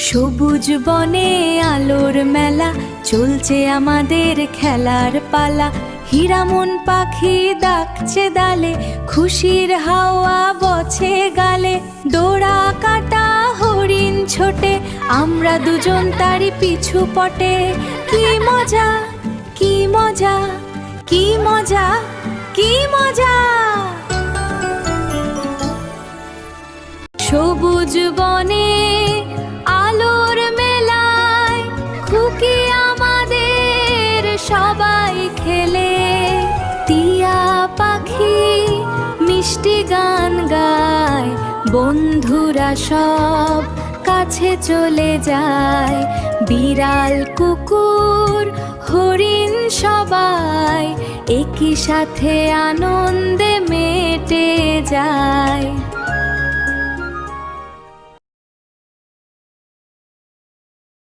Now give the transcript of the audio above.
সবুজ বনে আলোর মেলা, চলছে আমাদের খেলার পালা। হীরামন পাখি ডাকছে ডালে, খুশির হাওয়া বছে গালে। দোড়া কাটা হরিণ ছোটে, আমরা দুজন তারই পিছু পটে। কি মজা, কি মজা, কি মজা, কি মজা। সবুজ বনে আলোর মেলায়, খুকি আমাদের সবাই খেলে। টিয়া পাখি মিষ্টি গান গায়, বন্ধুরা সব কাছে চলে যায়। বিড়াল কুকুর হরিণ সবাই একই সাথে আনন্দে মেতে যায়।